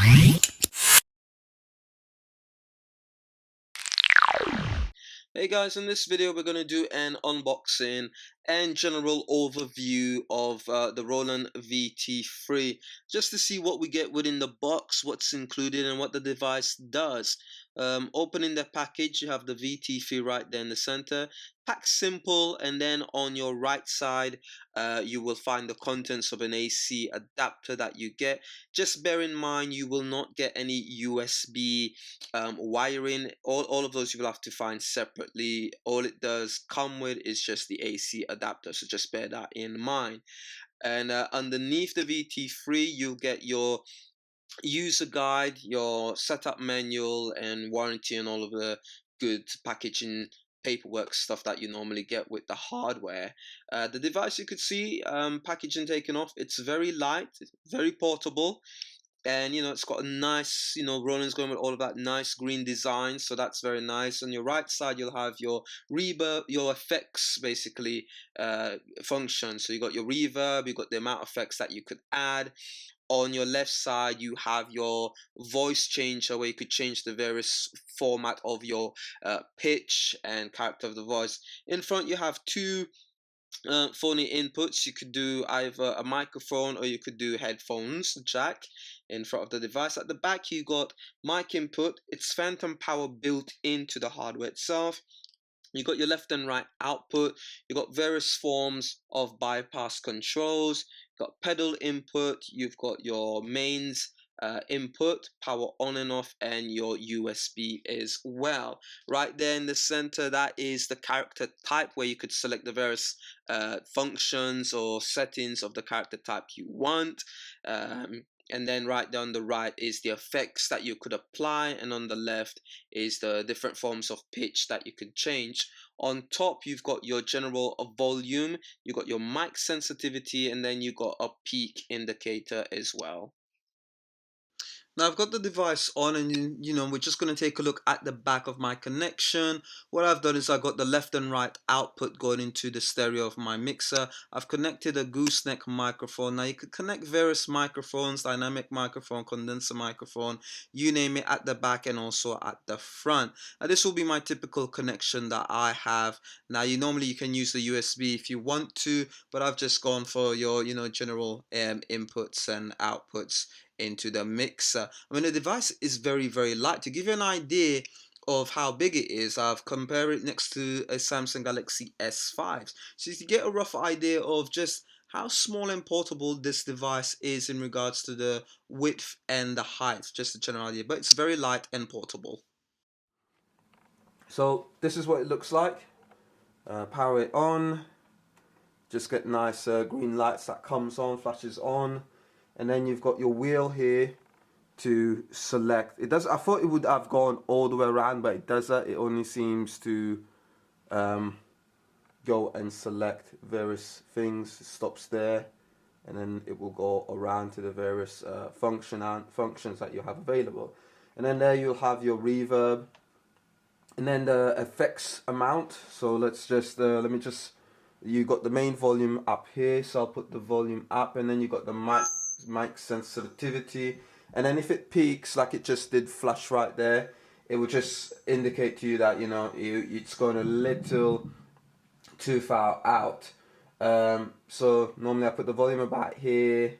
Hey guys, in this video we're going to do an unboxing and general overview of the Roland VT-3, just to see what we get within the box, what's included and what the device does. Opening the package, you have the VT-3 right there in the center, packed simple, and then on your right side you will find the contents of an AC adapter that you get. Just bear in mind you will not get any USB wiring. All of those you will have to find separately. All it does come with is just the AC adapter, so just bear that in mind. And underneath the VT-3 you'll get your user guide, your setup manual and warranty, and all of the good packaging paperwork stuff that you normally get with the hardware. The device, you could see packaging taken off. It's very light, very portable, and it's got a nice, Roland's going with all of that nice green design, so that's very nice. On your right side you'll have your reverb, your effects basically function. So you got your reverb, you got the amount of effects that you could add. On your left side you have your voice changer, where you could change the various format of your pitch and character of the voice. In front you have two phony inputs. You could do either a microphone or you could do headphones jack in front of the device. At the back you got mic input. It's phantom power built into the hardware itself. You got your left and right output. You got various forms of bypass controls. You got pedal input. You've got your mains input, power on and off, and your USB as well. Right there in the center, that is the character type, where you could select the various functions or settings of the character type you want. And then right down the right is the effects that you could apply, and on the left is the different forms of pitch that you could change. On top you've got your general volume, you got your mic sensitivity, and then you got a peak indicator as well. Now I've got the device on, and we're just going to take a look at the back of my connection. What I've done is I've got the left and right output going into the stereo of my mixer. I've connected a gooseneck microphone. Now you could connect various microphones, dynamic microphone, condenser microphone, you name it, at the back and also at the front. Now this will be my typical connection that I have. Now normally you can use the USB if you want to, but I've just gone for your general inputs and outputs into the mixer. I mean, the device is very, very light. To give you an idea of how big it is, I've compared it next to a Samsung Galaxy S5. So you get a rough idea of just how small and portable this device is in regards to the width and the height, just a general idea. But it's very light and portable. So this is what it looks like. Power it on. Just get nice green lights that comes on, flashes on. And then you've got your wheel here to select. It does. I thought it would have gone all the way around, but it doesn't. It only seems to go and select various things. It stops there, and then it will go around to the various functions that you have available. And then there you'll have your reverb, and then the effects amount. So let's just you got the main volume up here, so I'll put the volume up, and then you got the mic sensitivity, and then if it peaks like it just did flash right there, it will just indicate to you that it's going a little too far out. So normally I put the volume about here,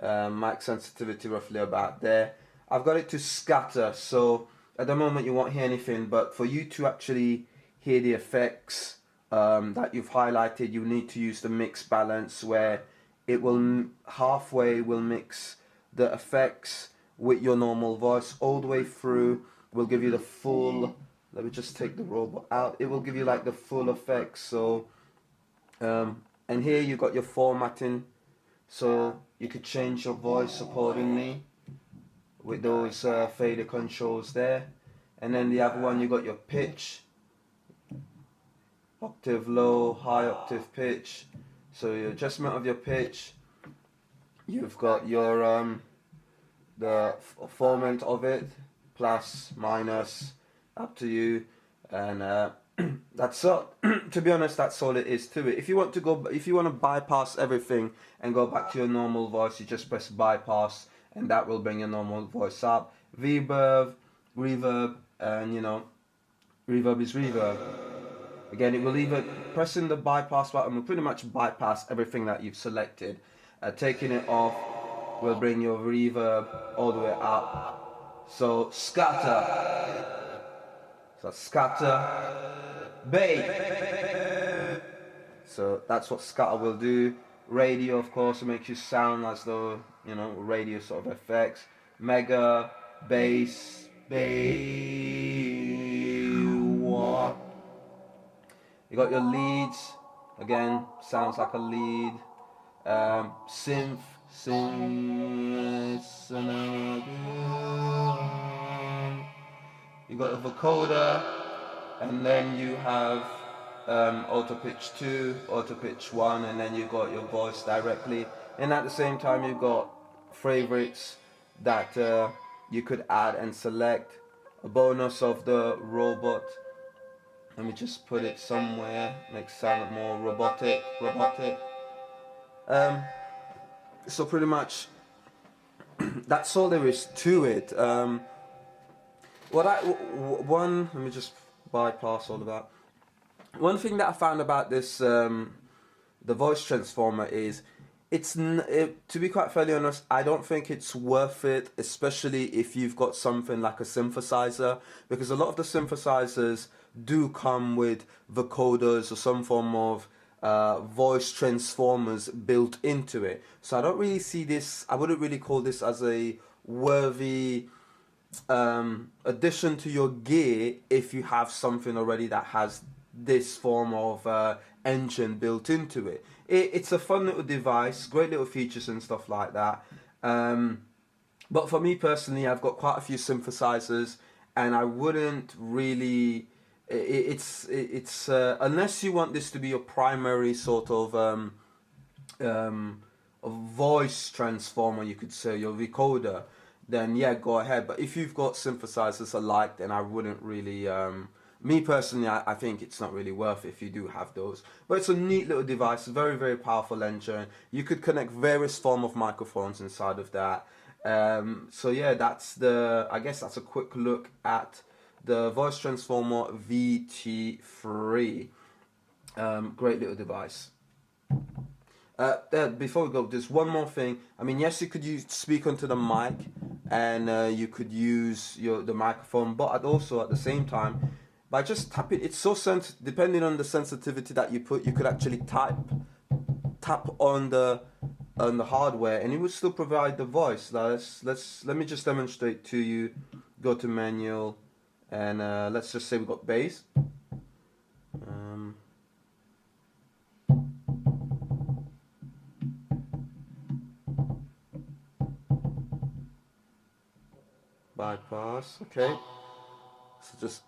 mic sensitivity roughly about there. I've got it to scatter, so at the moment you won't hear anything, but for you to actually hear the effects that you've highlighted, you need to use the mix balance, where it will halfway will mix the effects with your normal voice all the way through. Will give you the full. Let me just take the robot out. It will give you like the full effects. So and here you got your formatting, so you could change your voice accordingly with those fader controls there. And then the other one, you got your pitch, octave low, high octave pitch. So your adjustment of your pitch, you've got your the format of it, plus, minus, up to you, and that's all. To be honest, that's all it is to it. If you want to bypass everything and go back to your normal voice, you just press bypass, and that will bring your normal voice up. Reverb, and reverb is reverb. Again, it will either pressing the bypass button will pretty much bypass everything that you've selected. Taking it off will bring your reverb all the way up. So scatter, bass. So that's what scatter will do. Radio, of course, makes you sound as though radio sort of effects. Mega, bass, bass. You got your leads, again, sounds like a lead. Synth. You got a vocoder, and then you have auto pitch 2, auto pitch 1, and then you got your voice directly. And at the same time, you've got favorites that you could add and select. A bonus of the robot. Let me just put it somewhere, makes it sound more robotic. So pretty much that's all there is to it. Let me just bypass all of that. One thing that I found about this, the voice transformer is, to be quite fairly honest, I don't think it's worth it, especially if you've got something like a synthesizer, because a lot of the synthesizers do come with vocoders or some form of voice transformers built into it. So I don't really see this, I wouldn't really call this as a worthy addition to your gear if you have something already that has this form of engine built into it. It's a fun little device, great little features and stuff like that. But for me personally, I've got quite a few synthesizers, and I wouldn't really. It's unless you want this to be your primary sort of a voice transformer, you could say, your vocoder, then yeah, go ahead. But if you've got synthesizers alike, then I wouldn't really. Me personally, I think it's not really worth it if you do have those. But it's a neat little device, very, very powerful engine. You could connect various form of microphones inside of that. So yeah, I guess that's a quick look at the voice transformer VT-3. Great little device. Before we go, there's one more thing. I mean, yes, you could speak onto the mic, and you could use the microphone, but also at the same time, by just tapping, it's so depending on the sensitivity that you put, you could actually tap on the hardware, and it would still provide the voice. Let me just demonstrate to you. Go to manual, and let's just say we got bass. Bypass, okay. So just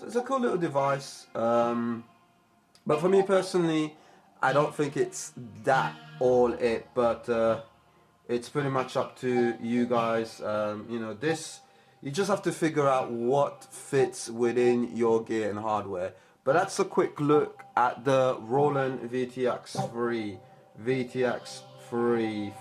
it's a cool little device, but for me personally, I don't think it's that all it. But It's pretty much up to you guys. You know, this, you just have to figure out what fits within your gear and hardware. But that's a quick look at the Roland VTX 3. VTX 3.